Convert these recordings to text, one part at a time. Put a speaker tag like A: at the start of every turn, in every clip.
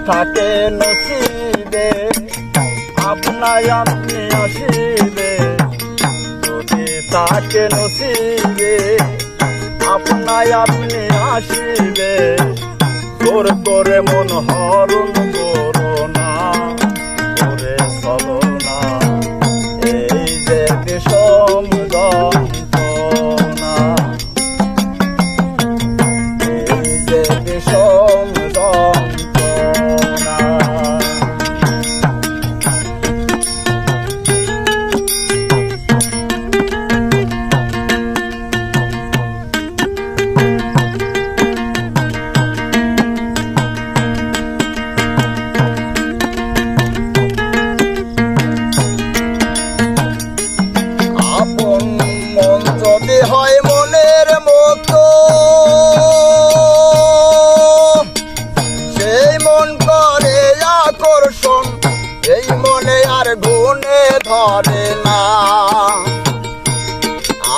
A: থাকে নসিবে আপনায় আপনি আসিবে, যদি থাকে নসিবে আপনায় আপনি আসিবে, জোর করে মন হরণ করো না, করে চলো না এই যে বিষম যন্ত্রণা, এই যে বিষম যন্ত্রণা। আপন মন যদি হয় মনের মতো, সেই মন করে আকর্ষণ, এই মনে আর গুণে ধরে না।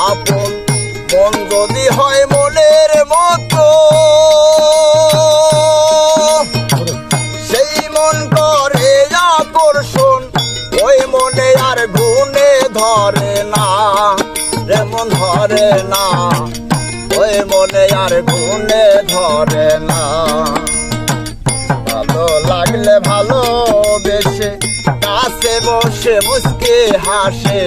A: আপন মন যদি হয় মনের মতো, সেই মন করে আকর্ষণ, ওই মনে আর গুণে ধরে না, যেমন ধরে না ওই মনে আর গুণে ধরে না। ভালো লাগলে ভালোবেসে কাছে বসে মুস্কি হাসে,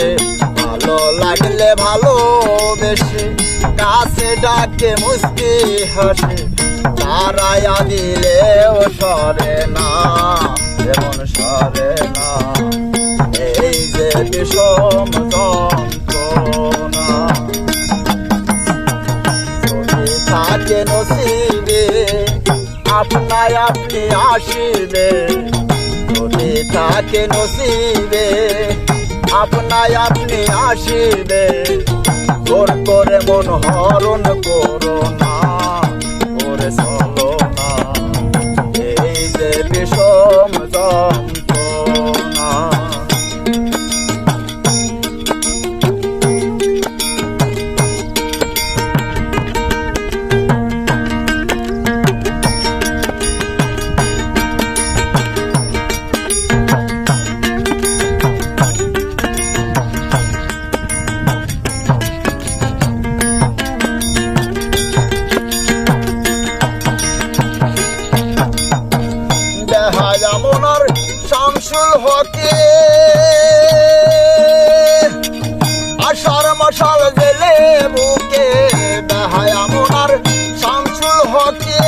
A: ভালো লাগলে ভালোবেসে কাছে ডাকে মুস্কি হাসে, তারায়া দিলেও সরে না, যেমন সরে না এই যে বিষম যন্ত্রণা। যদি থাকে নসিবে আপনায় আপনি আসিবে, যদি থাকে নসিবে আপনায় আপনি আসিবে, জোর করে মন হরণ করো না, করে চলো না এই যে বিষম যন্ত্রণা। মনার শামসুল হকে আষাঢ় মশাল জেলে বুকে, বেহায়া মনার শামসুল হকে